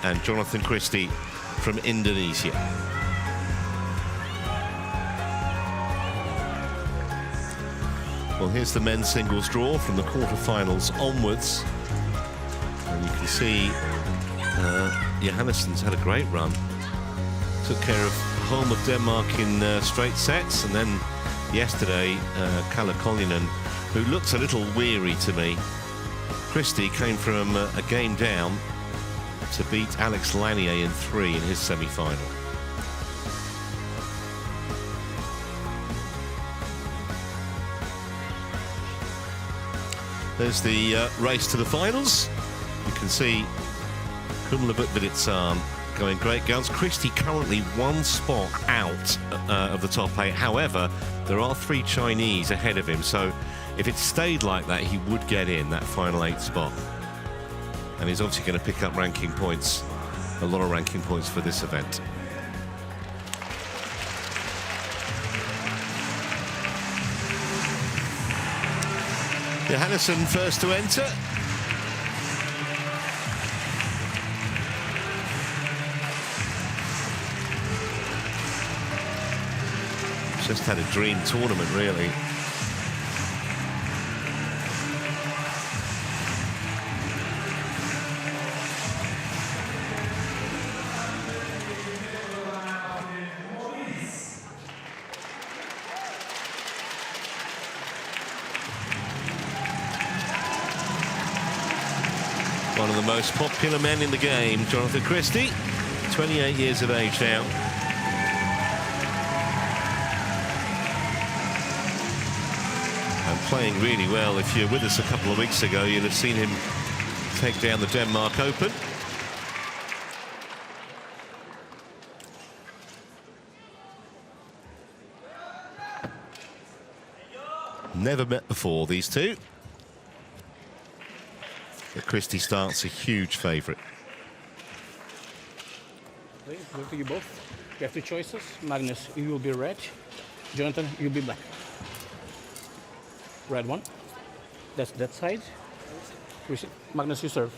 and Jonatan Christie from Indonesia. Well, here's the men's singles draw from the quarterfinals onwards. And you can see Johannesen's had a great run. Took care of home of Denmark in straight sets, and then yesterday, Kalle Kollinen, who looks a little weary to me. Christie came from a game down to beat Alex Lanier in 3 in his semi-final. There's the race to the finals. You can see Kumla going great guns. Christie currently 1 spot out of the top 8. However, there are 3 Chinese ahead of him, so if it stayed like that, he would get in that final 8 spot. And he's obviously going to pick up ranking points, a lot of ranking points for this event. Johannesen first to enter. Just had a dream tournament, really. One of the most popular men in the game, Jonatan Christie, 28 years of age now. And playing really well. If you're with us a couple of weeks ago, you'd have seen him take down the Denmark Open. Never met before, these two. But Christie starts a huge favourite. Look at you both. You have 2 choices. Magnus, you will be red. Jonatan, you'll be black. Red 1. That's that side. Magnus, you serve.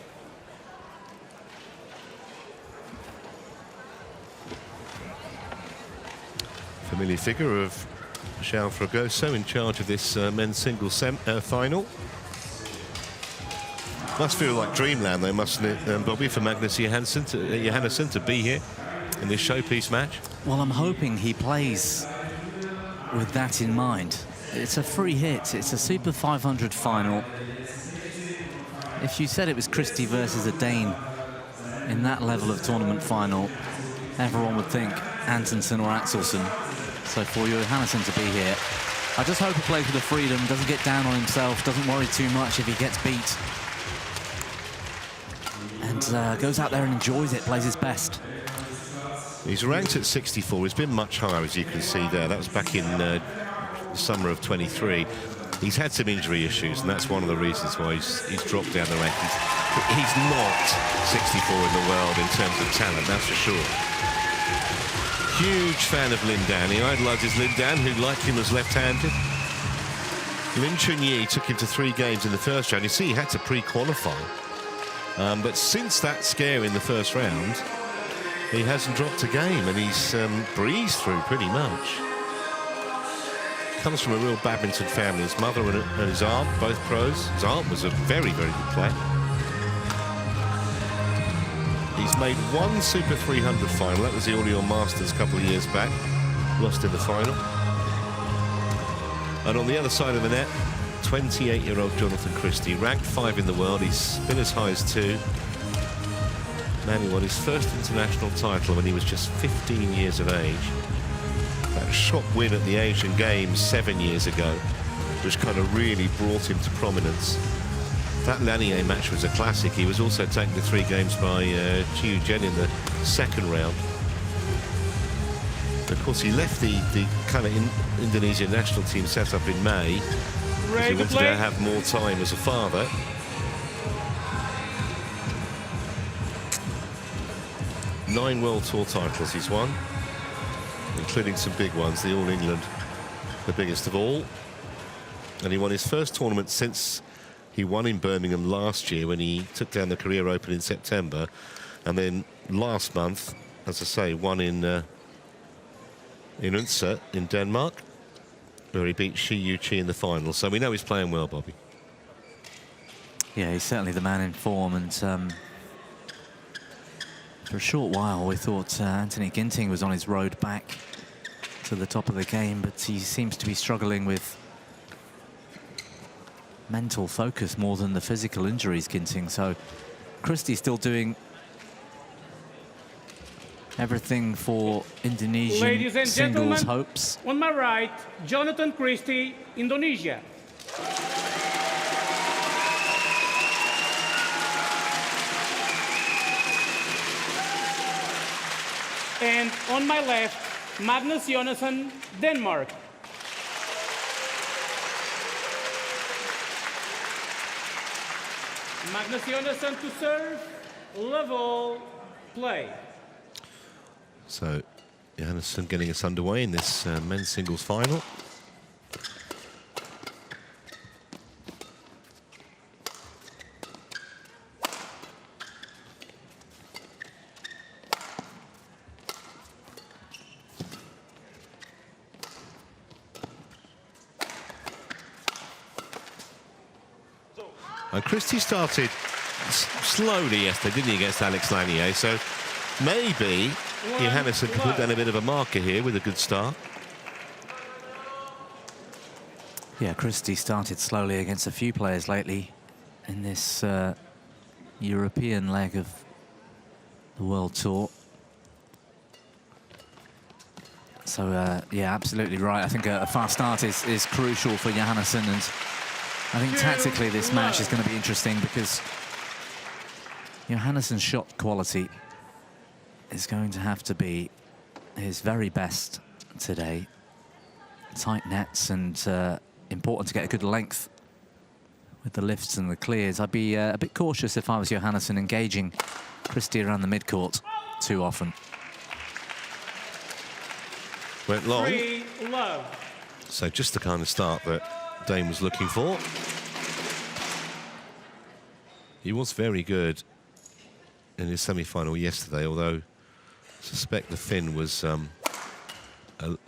Familiar figure of João Fragoso in charge of this men's singles final. Must feel like dreamland, though, mustn't it, Bobby, for Magnus Johannesen to be here in this showpiece match? Well, I'm hoping he plays with that in mind. It's a free hit. It's a Super 500 final. If you said it was Christie versus a Dane in that level of tournament final, everyone would think Antonsen or Axelsen. So for Johannesen to be here, I just hope he plays with the freedom, doesn't get down on himself, doesn't worry too much if he gets beat. And goes out there and enjoys it, plays his best. He's ranked at 64. He's been much higher, as you can see there. That was back in the summer of 23. He's had some injury issues, and that's one of the reasons why he's dropped down the rankings. He's not 64 in the world in terms of talent, that's for sure. Huge fan of Lin Dan. He idolises Lin Dan, who, like him, was left-handed. Lin Chunyi took him to 3 games in the first round. You see, he had to pre-qualify. But since that scare in the first round, he hasn't dropped a game, and he's breezed through pretty much. Comes from a real badminton family. His mother and his aunt, both pros. His aunt was a very, very good player. He's made 1 Super 300 final. That was the Orleans Masters a couple of years back. Lost in the final. And on the other side of the net, 28-year-old Jonatan Christie, ranked 5 in the world. He's been as high as 2. Man, he won his first international title when he was just 15 years of age. That shot win at the Asian Games 7 years ago, which kind of really brought him to prominence. That Lanier match was a classic. He was also taken to 3 games by Chiu Jen in the second round. Of course, he left the kind of Indonesian national team set up in May. He wanted to have more time as a father. Nine World Tour titles he's won, including some big ones, the All England, the biggest of all. And he won his first tournament since he won in Birmingham last year when he took down the Career Open in September. And then last month, as I say, won in Odense in Denmark, where he beat Shi Yu-Chi in the final. So we know he's playing well, Bobby. Yeah, he's certainly the man in form, and for a short while we thought Anthony Ginting was on his road back to the top of the game, but he seems to be struggling with mental focus more than the physical injuries, Ginting. So Christie still doing everything for Indonesian Ladies and singles gentlemen, hopes. on my right, Jonatan Christie, Indonesia. And on my left, Magnus Johannesen, Denmark. Magnus Johannesen to serve, level, play. So Johannesen getting us underway in this men's singles final. And Christie started slowly yesterday, didn't he, against Alex Lanier? So maybe Johannesen can put down a bit of a marker here with a good start. Yeah, Christie started slowly against a few players lately in this European leg of the World Tour. So, yeah, absolutely right. I think a fast start is crucial for Johannesen, and I think tactically this match is going to be interesting because Johannesen's shot quality is going to have to be his very best today. Tight nets, and important to get a good length with the lifts and the clears. I'd be a bit cautious if I was Johannesen engaging Christie around the midcourt too often. Went long. Free love. So just the kind of start that Dane was looking for. He was very good in his semi-final yesterday, although I suspect the Finn was a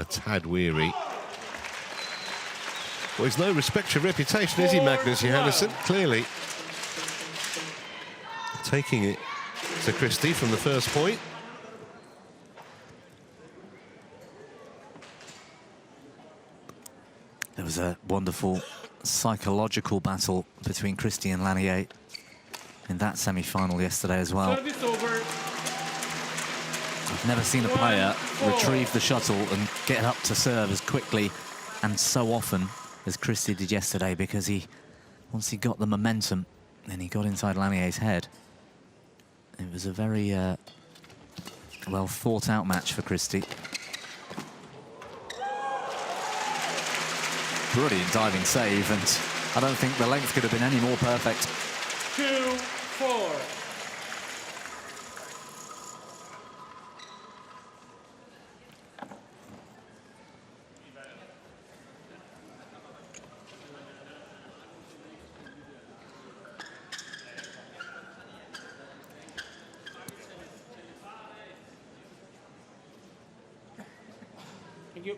tad weary. Well, he's no respect for reputation, is he, Magnus Johannesen? Clearly. Taking it to Christie from the first point. There was a wonderful psychological battle between Christie and Lanier in that semi-final yesterday as well. Service over. I've never seen a player retrieve the shuttle and get up to serve as quickly and so often as Christie did yesterday, because once he got the momentum and he got inside Lanier's head, it was a very well thought out match for Christie. Brilliant diving save, and I don't think the length could have been any more perfect. 2-4. Thank you.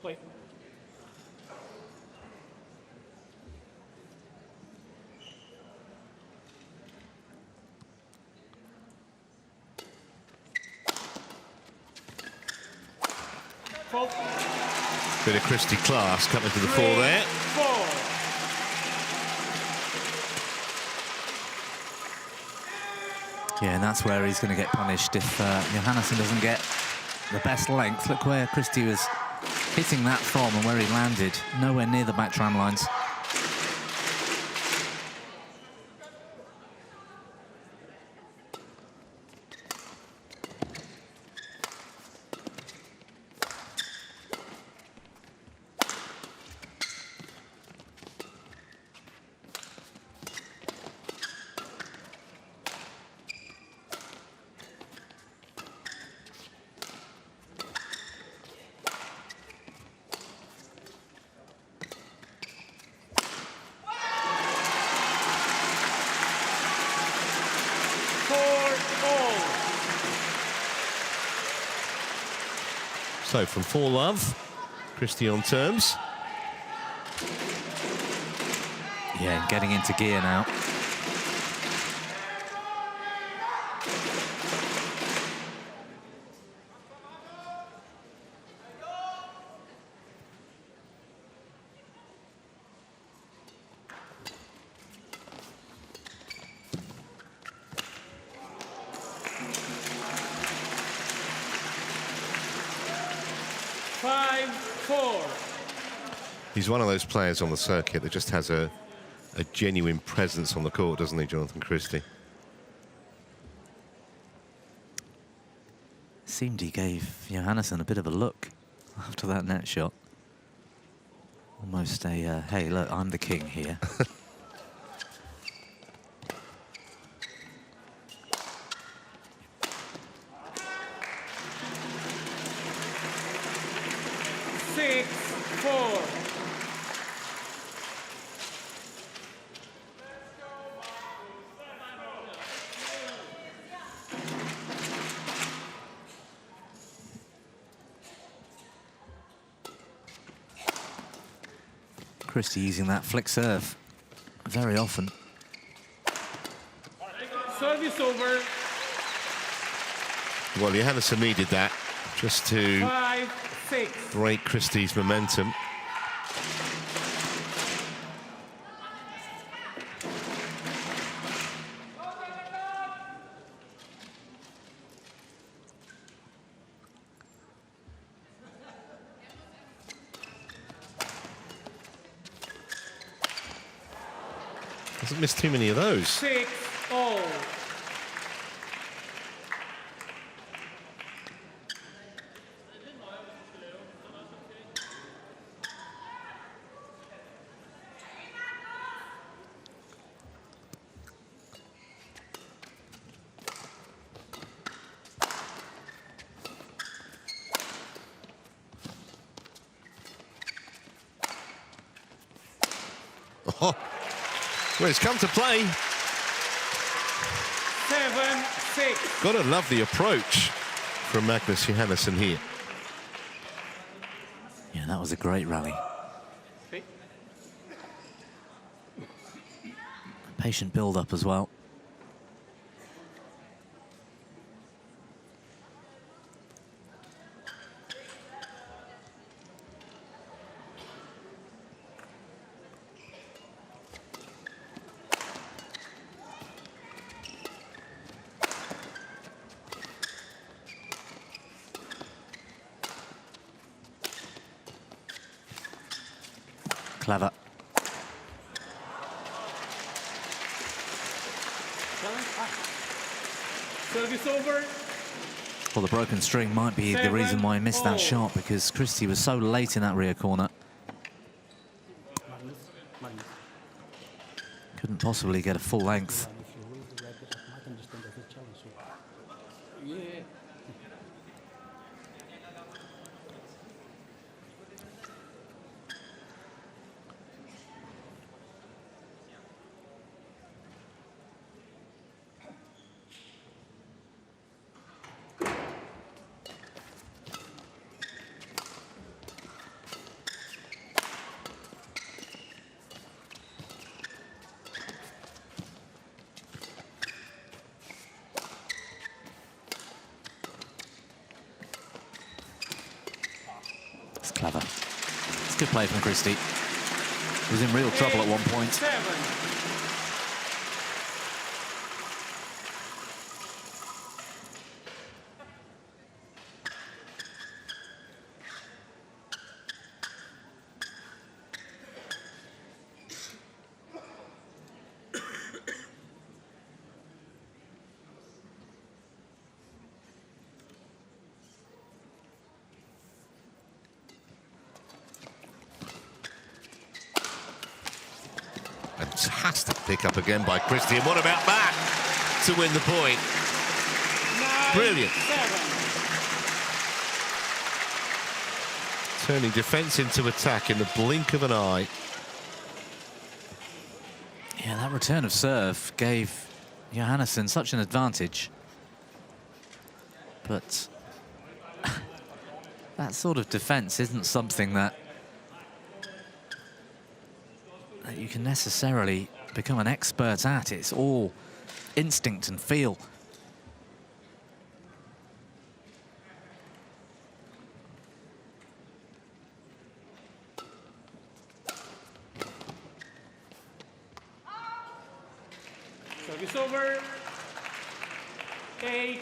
Play. Bit of Christie class coming to the fore there. 4. Yeah, and that's where he's going to get punished if Johannesen doesn't get the best length. Look where Christie was hitting that from and where he landed, nowhere near the back tram lines. So from 4-love, Christie on terms. Yeah, getting into gear now. He's one of those players on the circuit that just has a genuine presence on the court, doesn't he, Jonatan Christie? Seemed he gave Johannesen a bit of a look after that net shot. Almost a, hey, look, I'm the king here. Christie using that flick serve very often. Service over. Well, Johannesen needed that just to 5-6. break Christie's momentum. Hasn't missed too many of those. 6-0. Oh. Well, it's come to play. 7-6. Gotta love the approach from Magnus Johannesen here. Yeah, that was a great rally. Patient build-up as well. Clever. Service over. Well, the broken string might be the reason why he missed that shot, because Christie was so late in that rear corner. Couldn't possibly get a full length. It's clever. It's good play from Christie. He was in real trouble at one point. 7. Fantastic pick up again by Christie. And what about that to win the point? 9, Brilliant. 7. Turning defence into attack in the blink of an eye. Yeah, that return of serve gave Johannesen such an advantage. But That sort of defense isn't something that you can necessarily become an expert at. It's all instinct and feel. Service over. 8-9.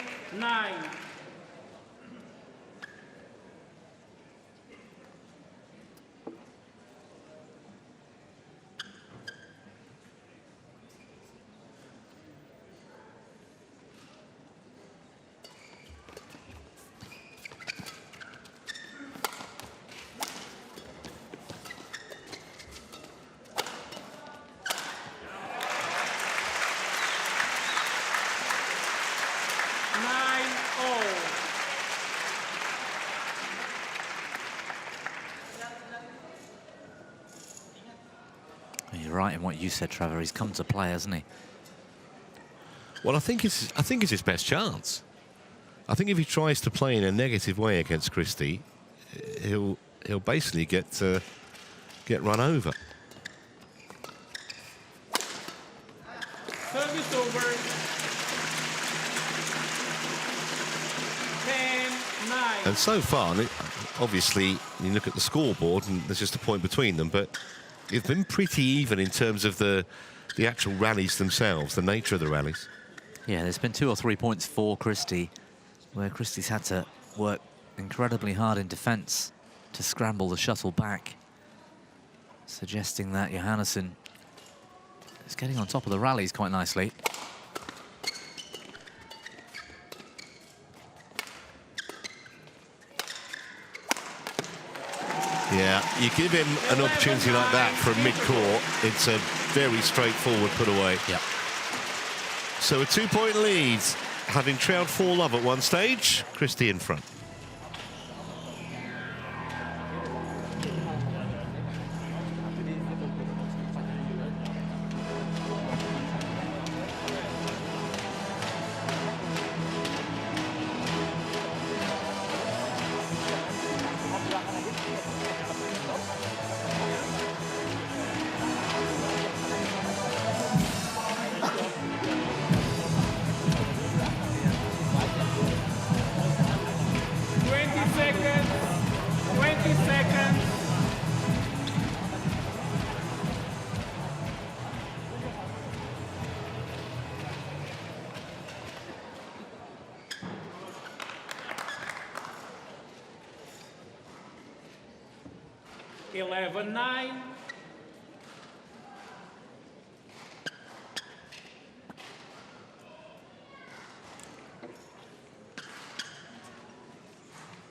You're right in what you said, Trevor. He's come to play, hasn't he? Well, I think it's his best chance. I think if he tries to play in a negative way against Christie, he'll basically get run over. Service over. 10-9. And so far, obviously, you look at the scoreboard and there's just a point between them, but it's been pretty even in terms of the actual rallies themselves, the nature of the rallies. Yeah, there's been 2 or 3 points for Christie, where Christie's had to work incredibly hard in defence to scramble the shuttle back, suggesting that Johannesen is getting on top of the rallies quite nicely. Yeah, you give him an opportunity like that from mid-court, it's a very straightforward put away. Yeah. So a 2-point lead, having trailed 4-love at one stage, Christie in front.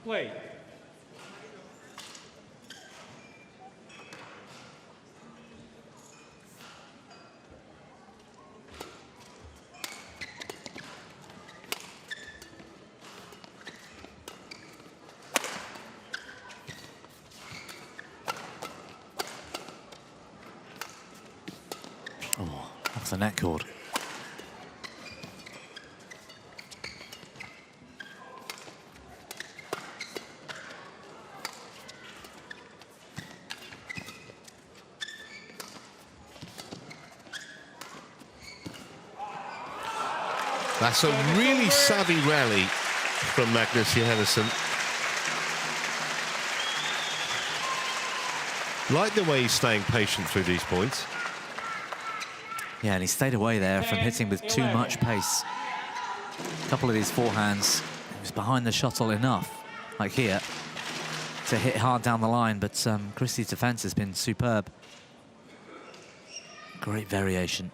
Play. Oh, off the net cord. That's a really savvy rally from Magnus Johannesen. Like the way he's staying patient through these points. Yeah, and he stayed away there from hitting with too much pace. A couple of these forehands, he was behind the shuttle enough, like here, to hit hard down the line, but Christie's defense has been superb. Great variation.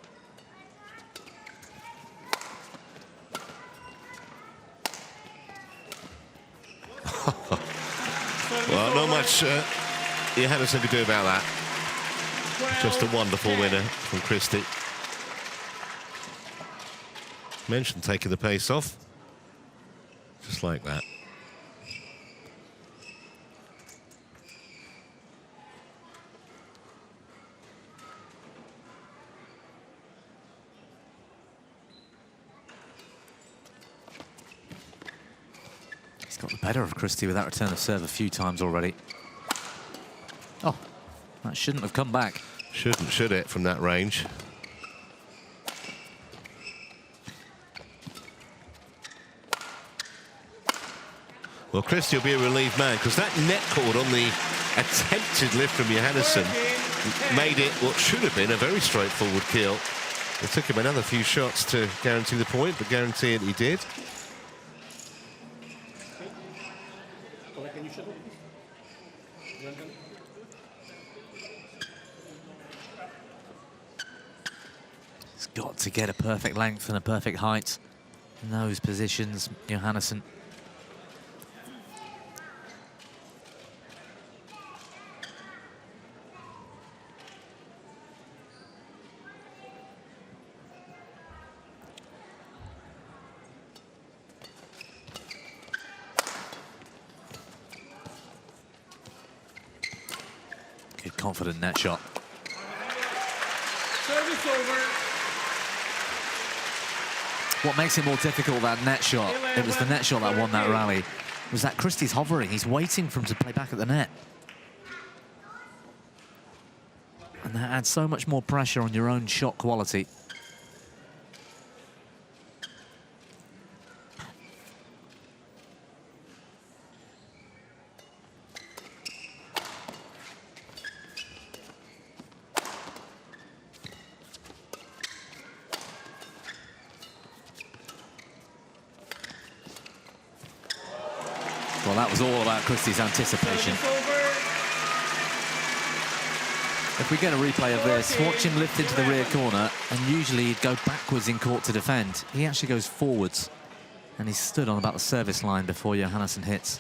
Well, not much Johannesen could do about that. Just a wonderful winner from Christie. Mentioned taking the pace off. Just like that. Got the better of Christie with that return of serve a few times already. Oh, that shouldn't have come back. Shouldn't, should it, from that range? Well, Christie will be a relieved man, because that net cord on the attempted lift from Johannesen made it what should have been a very straightforward kill. It took him another few shots to guarantee the point, but guarantee it he did. He's got to get a perfect length and a perfect height in those positions, Johannesen. Good confident net shot. Service over. What makes it more difficult, that net shot, it was the net shot that won that rally, was that Christie's hovering. He's waiting for him to play back at the net. And that adds so much more pressure on your own shot quality. Well, that was all about Christie's anticipation. If we get a replay of this, watch him lift into the rear corner, and usually he'd go backwards in court to defend. He actually goes forwards, and he's stood on about the service line before Johannesen hits.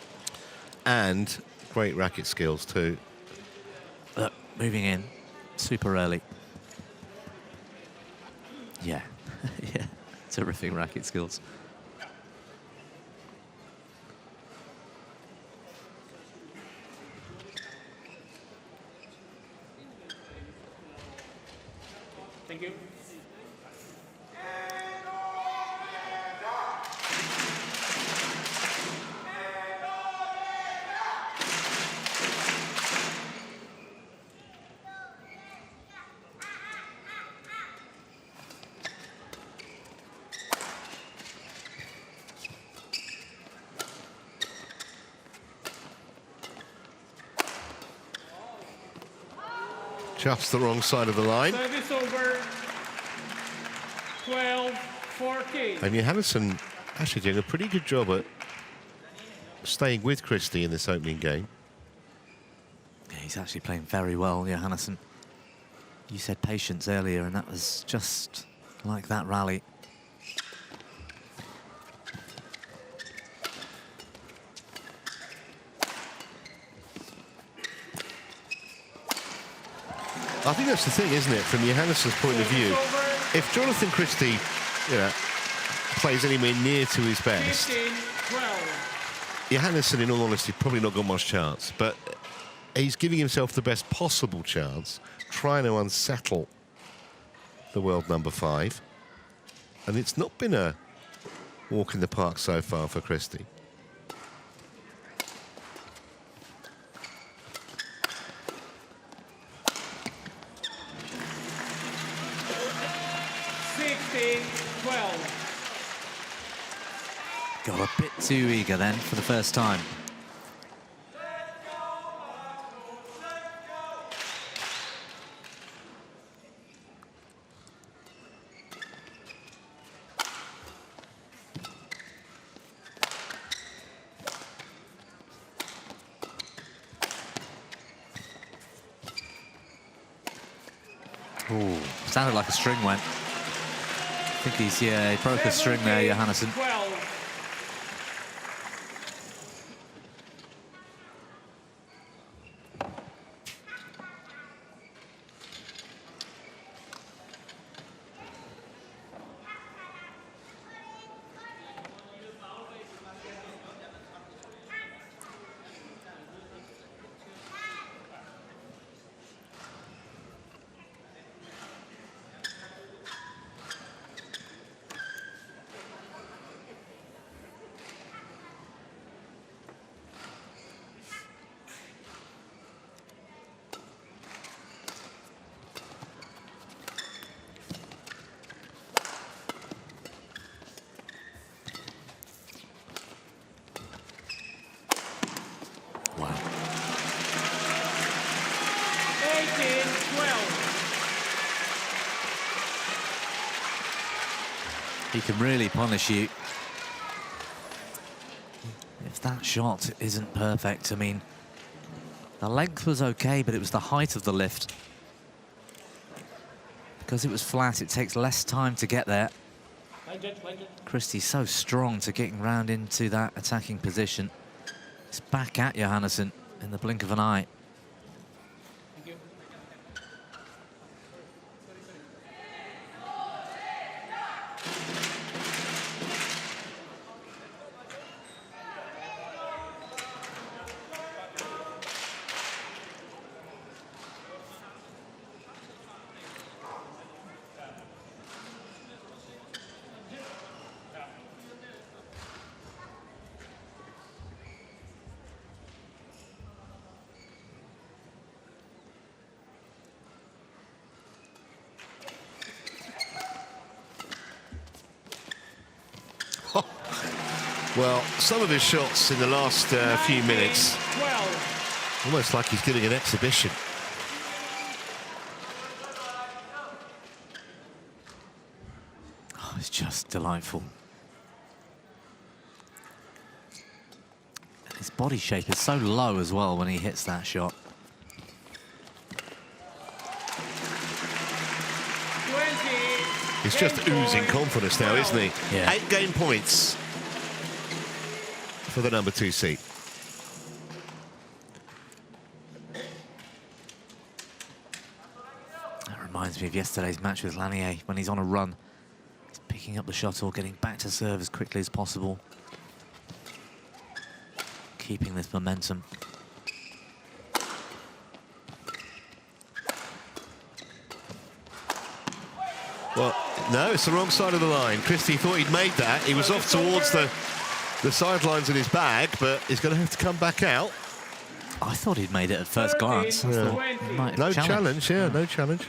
And great racket skills too. Look, moving in, super early. Yeah, yeah, terrific racket skills. Thank you. Just the wrong side of the line. Service over. 12-14. And Johannesen actually doing a pretty good job at staying with Christie in this opening game. Yeah, he's actually playing very well, Johannesen. You said patience earlier, and that was just like that rally. I think that's the thing, isn't it, from Johannesen's point of view? If Jonatan Christie, plays anywhere near to his best, 15-12. Johannesen, in all honesty, probably not got much chance. But he's giving himself the best possible chance, trying to unsettle the world number 5. And it's not been a walk in the park so far for Christie. Got a bit too eager then for the first time. Ooh, sounded like a string went. I think he's, yeah, he broke a string there, Johannesen. He can really punish you if that shot isn't perfect. I mean, the length was okay, but it was the height of the lift. Because it was flat, it takes less time to get there. Christie's so strong to getting round into that attacking position. It's back at Johannesen in the blink of an eye. Well, some of his shots in the last few minutes, almost like he's giving an exhibition. Oh, it's just delightful. And his body shape is so low as well when he hits that shot. He's just oozing confidence now, isn't he? Yeah. 8 game points for the number 2 seed. That reminds me of yesterday's match with Lanier when he's on a run. He's picking up the shuttle, getting back to serve as quickly as possible. Keeping this momentum. Well, no, it's the wrong side of the line. Christie thought he'd made that. He was off towards the sidelines in his bag, but he's going to have to come back out. I thought he'd made it at first glance. I thought he might have No challenged. challenge, yeah, no challenge.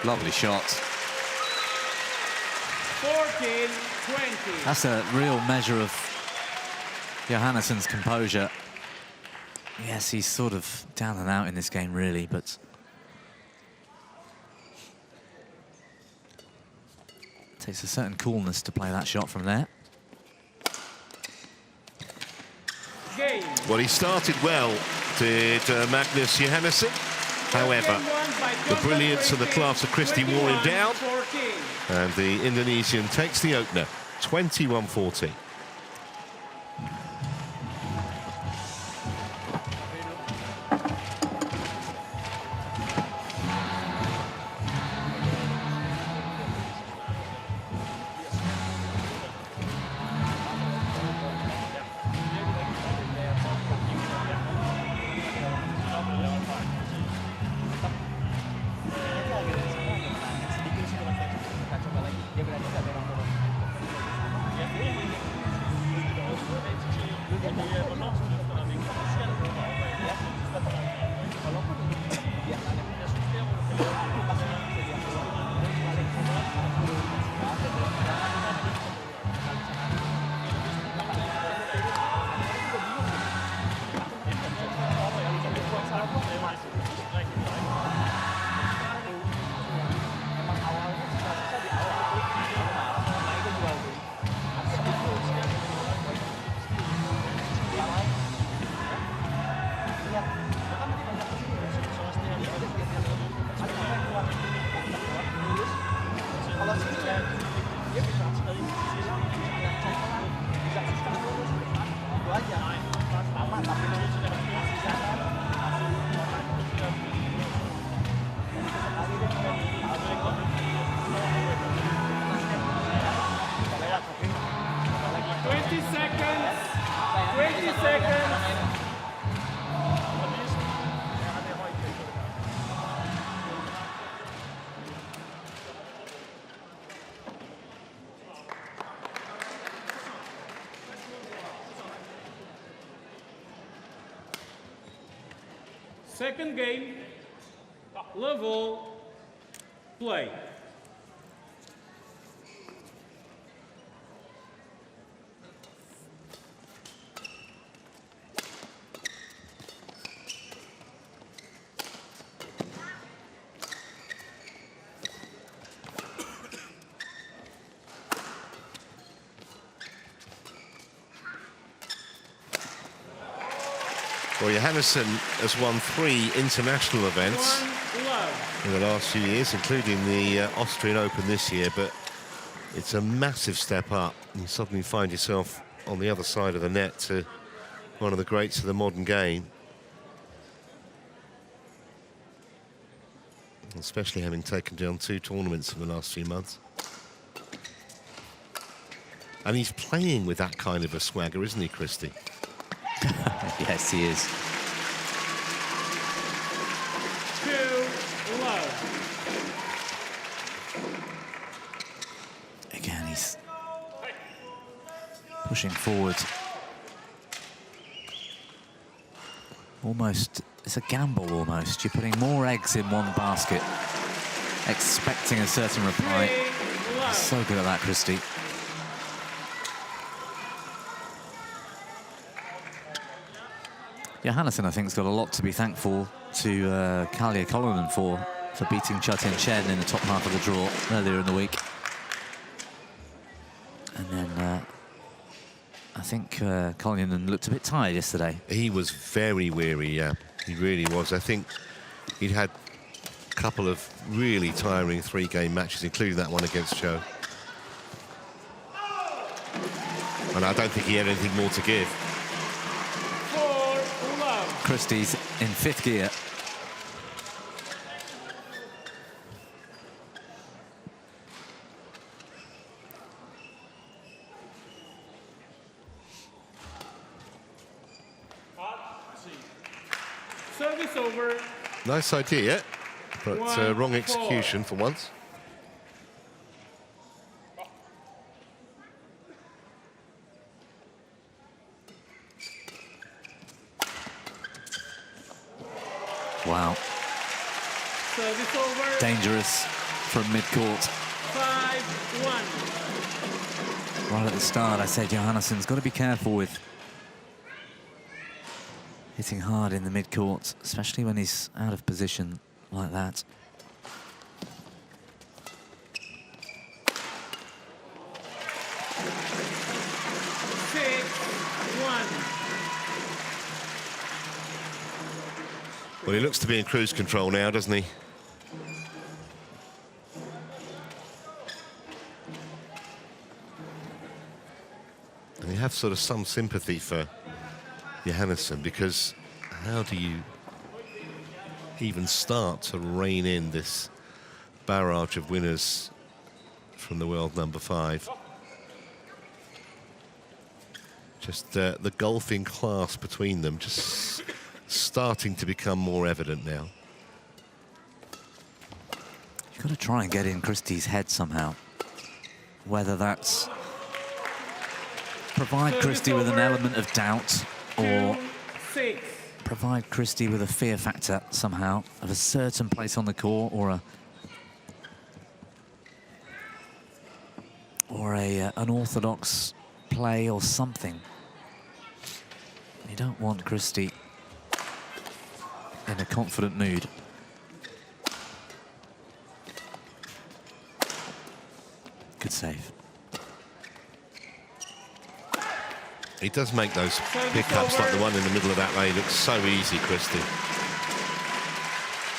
Lovely shot. 14-20. That's a real measure of Johannesen's composure. Yes, he's sort of down and out in this game, really, but it takes a certain coolness to play that shot from there. Game. Well, he started well, did Magnus Johannesen. However, the brilliance and the class of Christie wore him down, and the Indonesian takes the opener, 21-14. Second game, level, play. Well, Johannesen has won 3 international events in the last few years, including the Austrian Open this year, but it's a massive step up. You suddenly find yourself on the other side of the net to one of the greats of the modern game. Especially having taken down 2 tournaments in the last few months. And he's playing with that kind of a swagger, isn't he, Christie? Yes, he is. 2-love. Again, he's pushing forward. Almost, it's a gamble almost. You're putting more eggs in one basket, expecting a certain reply. He's so good at that, Christie. Johannesen, I think, has got a lot to be thankful to Kalja Kolonen for beating Chotin Chen in the top half of the draw earlier in the week. And then I think Kolonen looked a bit tired yesterday. He was very weary, yeah. He really was. I think he'd had a couple of really tiring 3-game matches, including that one against Cho. And I don't think he had anything more to give. Christie's in 5th gear. Service over. Nice idea, but wrong execution for once. Wow. Service over. Dangerous from mid-court. 5-1. Right at the start, I said Johannesen's got to be careful with hitting hard in the mid-court, especially when he's out of position like that. Well, he looks to be in cruise control now, doesn't he? And you have sort of some sympathy for Johannesen, because how do you even start to rein in this barrage of winners from the world number 5? Just the golfing class between them just starting to become more evident now. You've got to try and get in Christie's head somehow. Whether that's provide Christie with an element of doubt, or provide Christie with a fear factor somehow of a certain place on the court, or a unorthodox play or something. You don't want Christie in a confident mood. Good save. He does make those pickups, like the one in the middle of that lane, look so easy, Christie.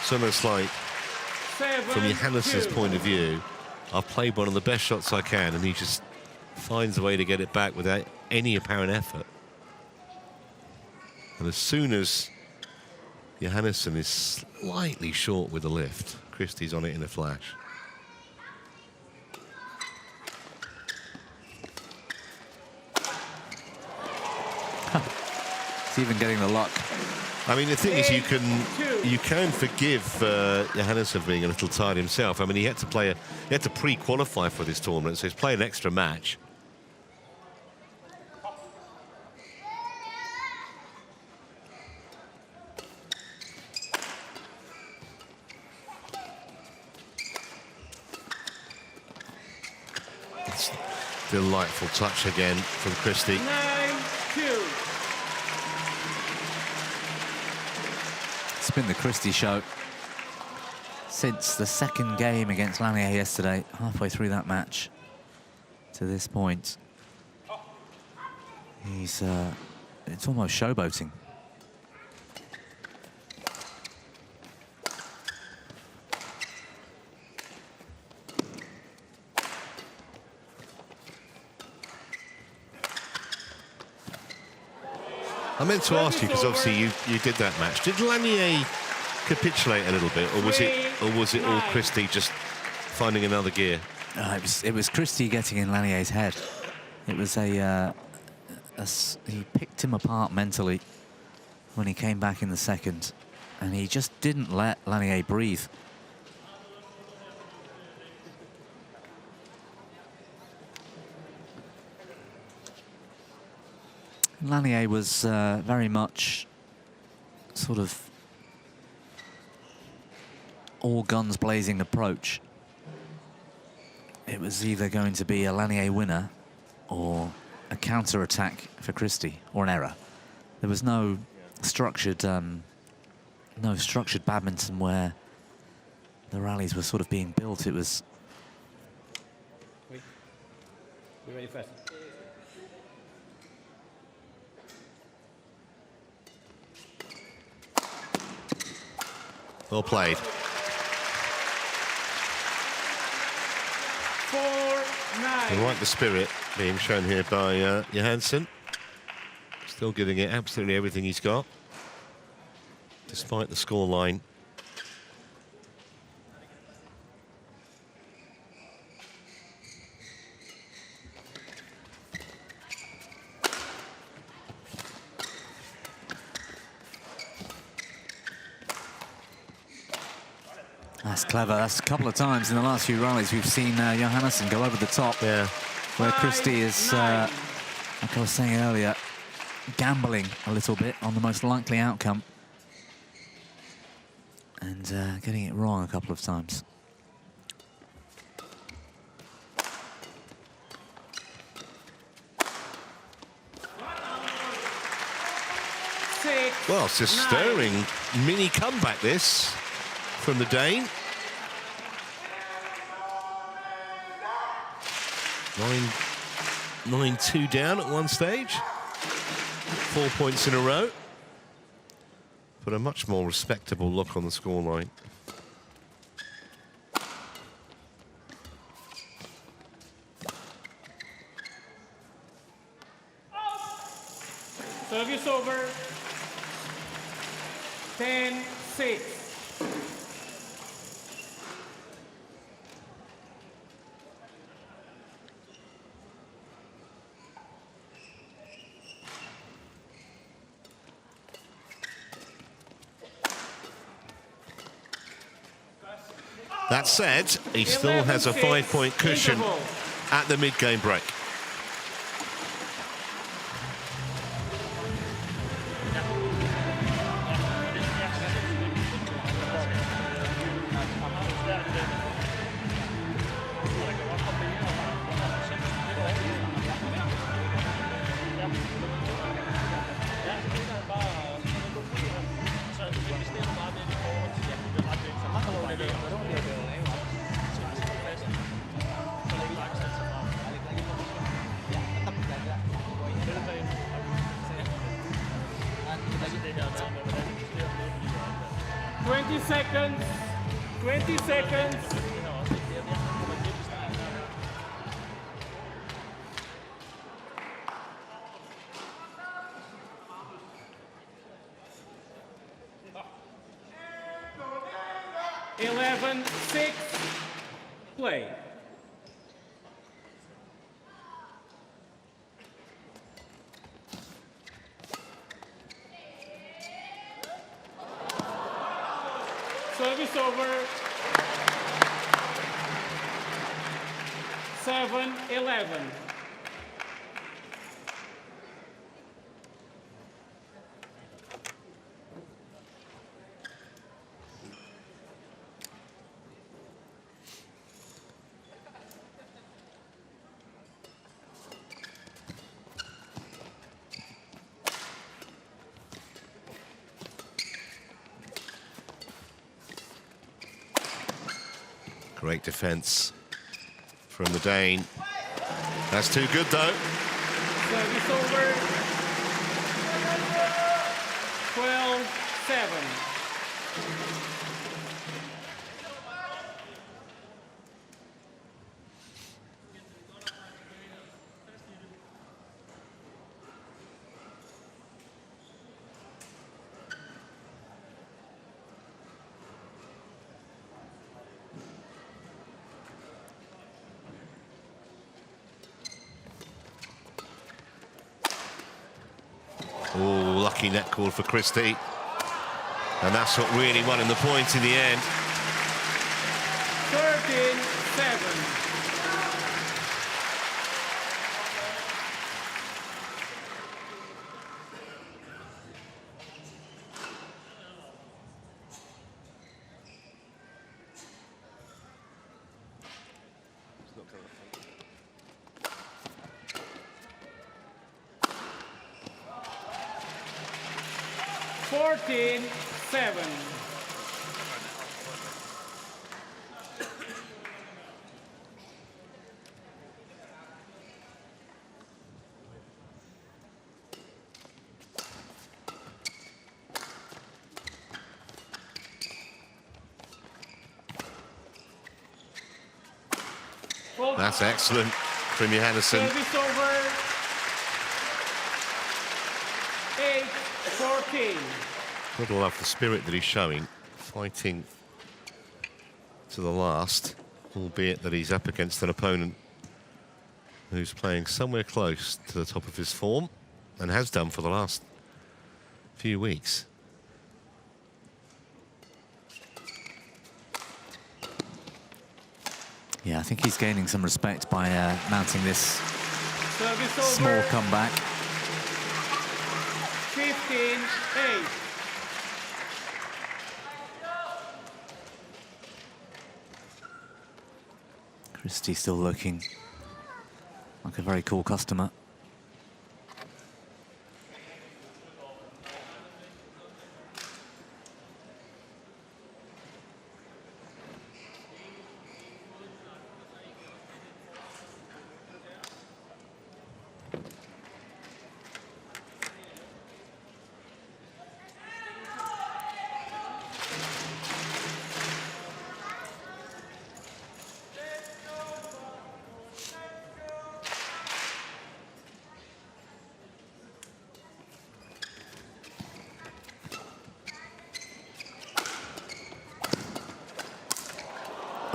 It's almost like, from Johannesen's point of view, I've played one of the best shots I can, and he just finds a way to get it back without any apparent effort. And as soon as Johannesen is slightly short with the lift, Christie's on it in a flash. He's even getting the luck. I mean, the thing is, you can forgive Johannesen for being a little tired himself. I mean, he had to pre-qualify for this tournament, so he's playing an extra match. It's a delightful touch again from Christie. 9-2. It's been the Christie show since the 2nd game against Lanier yesterday, halfway through that match to this point. He's, it's almost showboating. I meant to ask you, because obviously you did that match. Did Lanier capitulate a little bit, or was it all Christie just finding another gear? It was Christie getting in Lanier's head. It was he picked him apart mentally when he came back in the second, and he just didn't let Lanier breathe. Lanier was very much sort of all guns blazing approach. It was either going to be a Lanier winner or a counter-attack for Christie, or an error. There was no structured badminton where the rallies were sort of being built. It was... Wait. Be ready fast. Well played. 4-9. I like the spirit being shown here by Johannesen. Still giving it absolutely everything he's got, despite the scoreline. That's clever. That's a couple of times in the last few rallies we've seen Johannesen go over the top. Yeah. Where Christie is, like I was saying earlier, gambling a little bit on the most likely outcome and getting it wrong a couple of times. Well, it's a stirring mini comeback, this, from the Dane. 9-2 down at one stage. 4 points in a row. But a much more respectable look on the scoreline. Service over. 10-6. That said, he still has a 5-point cushion at the mid-game break. Seconds. 20 seconds. Play. Service over. 7-11. Great defence from the Dane. That's too good, though. Service over. 12-7. Oh, lucky net call for Christie. And that's what really won him the point in the end. 13-7. That's excellent from Johannesen. Service over. 8-14. Gotta love the spirit that he's showing, fighting to the last, albeit that he's up against an opponent who's playing somewhere close to the top of his form, and has done for the last few weeks. Yeah, I think he's gaining some respect by mounting this Service small over. comeback. 15-8. Christie still looking like a very cool customer.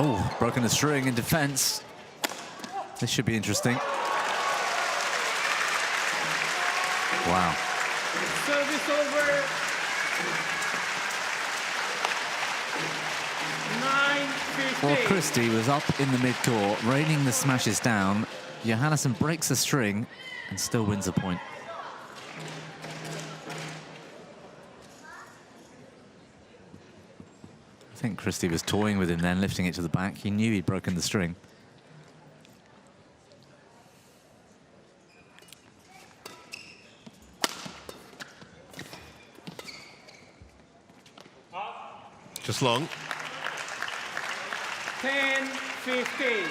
Oh, broken the string in defense. This should be interesting. Wow. Service over. 9-15. Well, Christie was up in the mid-court, raining the smashes down. Johannesen breaks the string and still wins a point. I think Christie was toying with him then, lifting it to the back. He knew he'd broken the string. Just long. 10-15.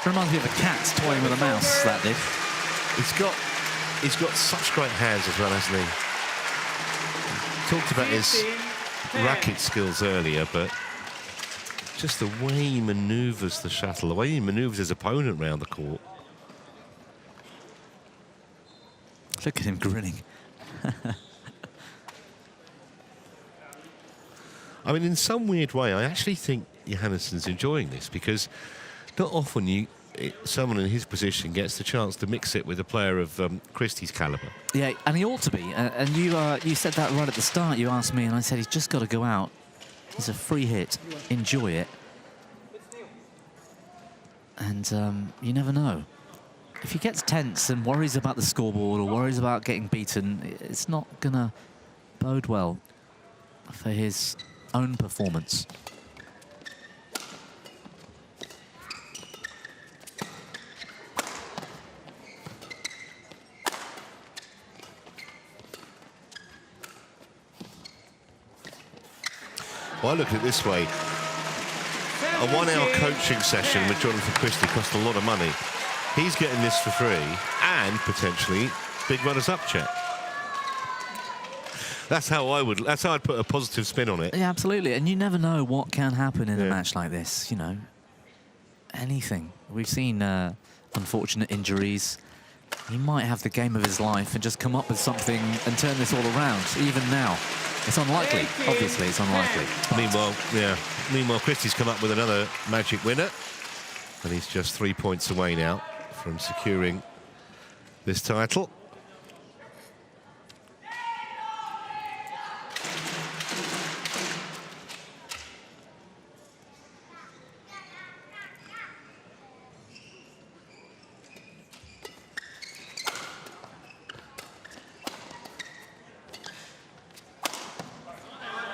Reminds me of a cat toying with a mouse, that did. He's got such great hands as well, hasn't he? Talked about his racket skills earlier, but just the way he manoeuvres the shuttle, the way he manoeuvres his opponent around the court. Look at him grinning. I mean, in some weird way, I actually think Johannesen's enjoying this, because not often someone in his position gets the chance to mix it with a player of Christie's caliber. Yeah, and he ought to be. And you said that right at the start. You asked me, and I said he's just got to go out. It's a free hit. Enjoy it. And you never know. If he gets tense and worries about the scoreboard or worries about getting beaten, it's not going to bode well for his own performance. Well, I look at it this way. A 1 hour coaching session with Jonatan Christie cost a lot of money. He's getting this for free and potentially big runners-up check. That's how I'd put a positive spin on it. Yeah, absolutely. And you never know what can happen in a match like this, you know. Anything. We've seen unfortunate injuries. He might have the game of his life and just come up with something and turn this all around, even now. It's unlikely. Obviously, it's unlikely. Meanwhile, Christie's come up with another magic winner. And he's just 3 points away now from securing this title.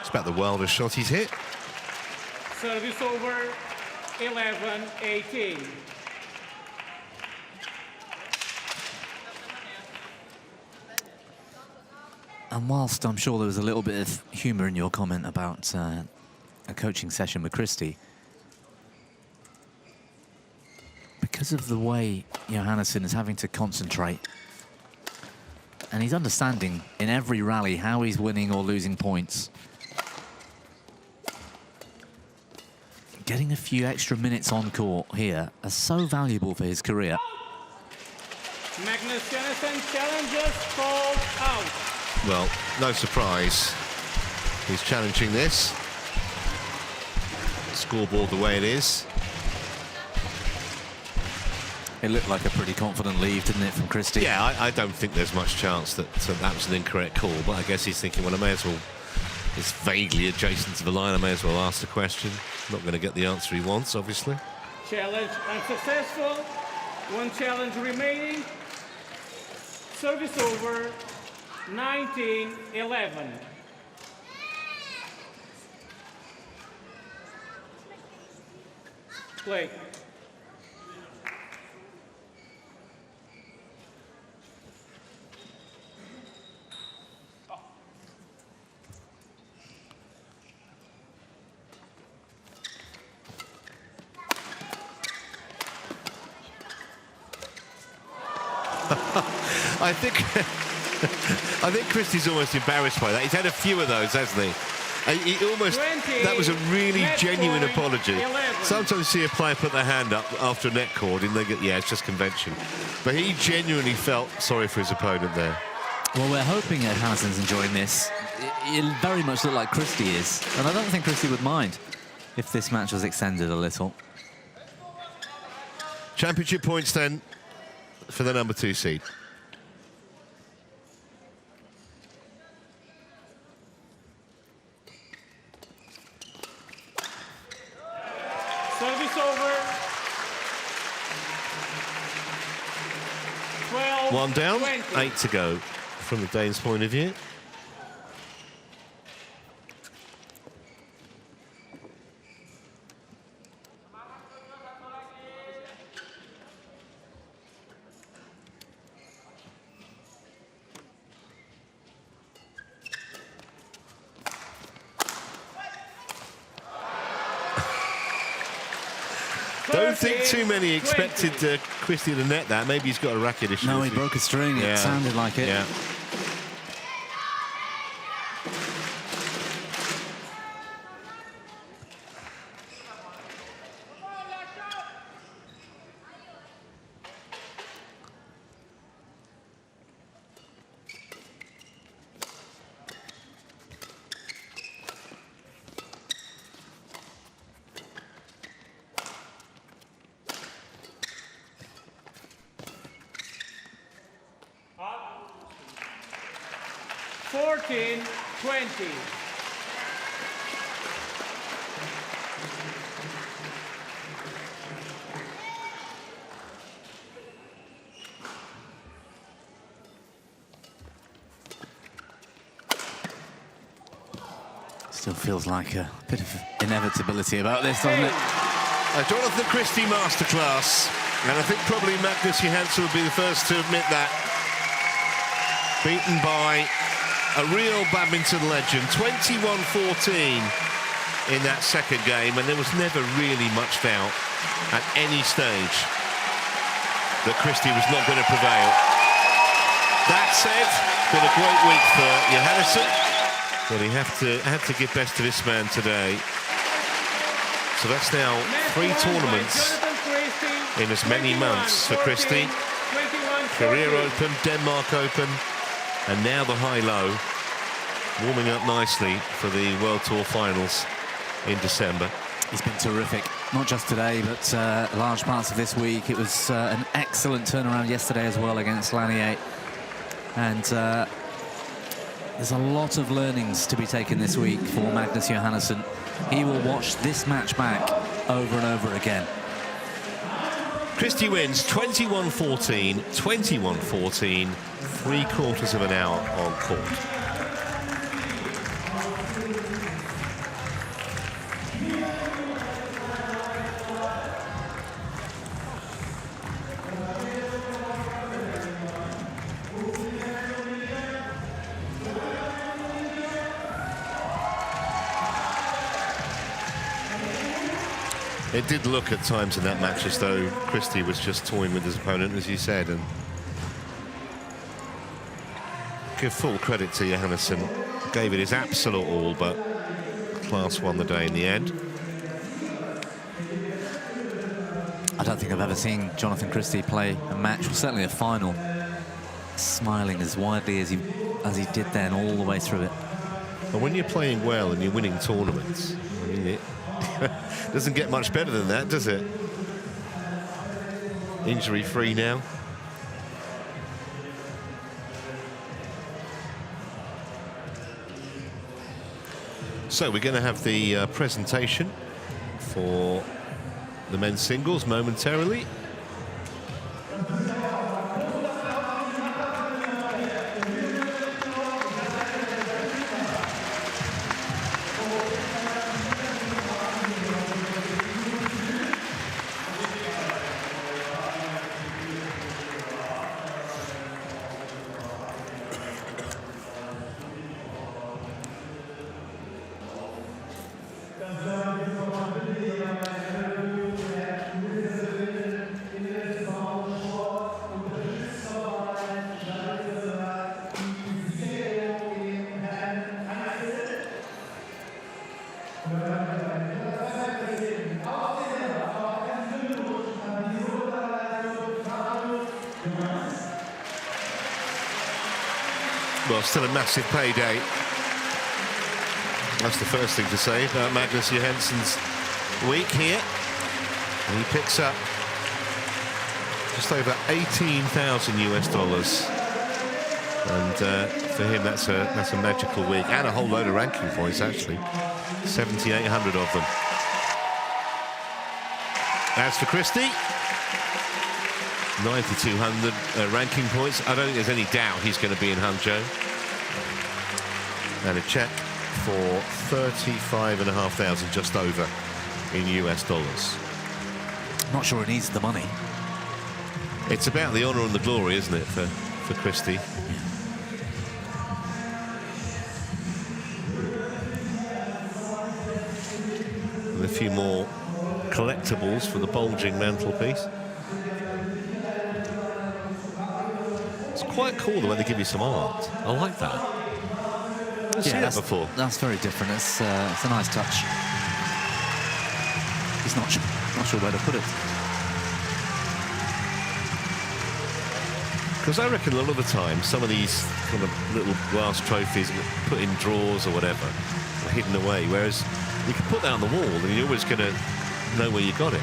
It's about the wildest shot he's hit. Service over, 11-18. And whilst I'm sure there was a little bit of humour in your comment about a coaching session with Christie, because of the way Johannesen is having to concentrate, and he's understanding in every rally how he's winning or losing points, getting a few extra minutes on court here are so valuable for his career. Magnus Johannesen challenges called out. Well, no surprise. He's challenging this. Scoreboard the way it is. It looked like a pretty confident leave, didn't it, from Christie? Yeah, I don't think there's much chance that that was an incorrect call, but I guess he's thinking, well, I may as well, it's vaguely adjacent to the line, I may as well ask the question. Not going to get the answer he wants, obviously. Challenge unsuccessful. One challenge remaining. Service over, 19-11. Play. I think Christie's almost embarrassed by that. He's had a few of those, hasn't he? He almost, that was a really genuine apology. 11. Sometimes you see a player put their hand up after a net cord and they get, yeah, it's just convention. But he genuinely felt sorry for his opponent there. Well, we're hoping Johannesen's enjoying this. It very much looked like Christie is. And I don't think Christie would mind if this match was extended a little. Championship points then for the number 2 seed. Service over. 12. One down, 20. 8 to go from the Danes' point of view. Don't think too many expected Christie to net that. Maybe he's got a racket issue. No, he broke a string. Yeah. It sounded like it. Yeah. Still feels like a bit of inevitability about this, doesn't it? A Jonatan Christie masterclass, and I think probably Magnus Johannesen would be the first to admit that. Beaten by a real badminton legend, 21-14 in that second game, and there was never really much doubt at any stage. that Christie was not going to prevail. That said, been a great week for Johannesen, but he had to give best to this man today. So that's now 3 tournaments in as many months for Christie. Korea Open, Denmark Open, and now the Hylo, warming up nicely for the World Tour finals in December. He's been terrific, not just today, but large parts of this week. It was an excellent turnaround yesterday as well against Lanier. And there's a lot of learnings to be taken this week for Magnus Johannesen. He will watch this match back over and over again. Christie wins 21-14, 21-14, 3/4 of an hour on court. It did look at times in that match as though Christie was just toying with his opponent, as you said, and give full credit to Johannesen. Gave it his absolute all, but class won the day in the end. I don't think I've ever seen Jonatan Christie play a match, or certainly a final, smiling as widely as he did then all the way through it. But when you're playing well and you're winning tournaments, I mean, it doesn't get much better than that, does it? Injury-free now. So we're going to have the presentation for the men's singles momentarily. Well, still a massive payday. That's the first thing to say about Magnus Johannesen's week here. And he picks up just over 18,000 US dollars. And for him, that's a magical week, and a whole load of ranking points, actually. 7,800 of them. As for Christie, 9,200 ranking points. I don't think there's any doubt he's going to be in Hangzhou. And a check for 35,500, just over, in US dollars. Not sure he needs the money. It's about the honour and the glory, isn't it, for Christie? Yeah. And a few more collectibles for the bulging mantelpiece. It's quite cool the way they give you some art. I like that. I've seen that before. That's very different. It's a nice touch. He's not sure where to put it. Because I reckon a lot of the time, some of these kind of little glass trophies put in drawers or whatever, are hidden away, whereas you can put that on the wall and you're always going to know where you got it.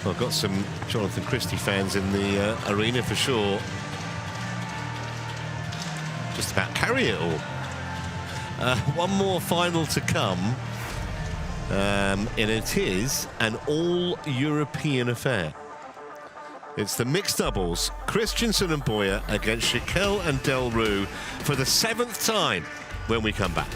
Well, I've got some Jonatan Christie fans in the arena for sure. Just about carry it all. One more final to come. And it is an all-European affair. It's the mixed doubles, Christensen and Boyer against Jaquel and Del Rue for the 7th time when we come back.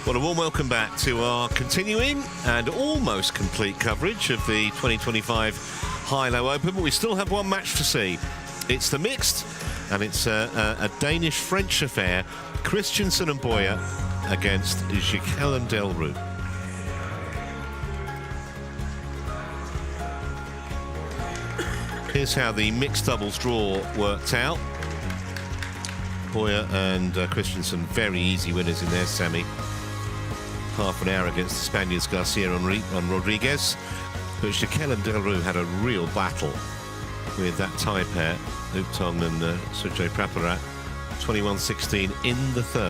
Well, a warm welcome back to our continuing and almost complete coverage of the 2025 Hylo Open, but we still have one match to see. It's the mixed, and it's a Danish-French affair, Christensen and Boyer against Jaquel and Del Rue. Here's how the mixed doubles draw worked out. Boyer and Christensen, very easy winners in their semi. Half an hour against the Spaniards Garcia and Rodriguez. But Jaquel and Del Rue had a real battle with that tie pair, Luke Tong and Sergei Praparat, 21-16 in the third.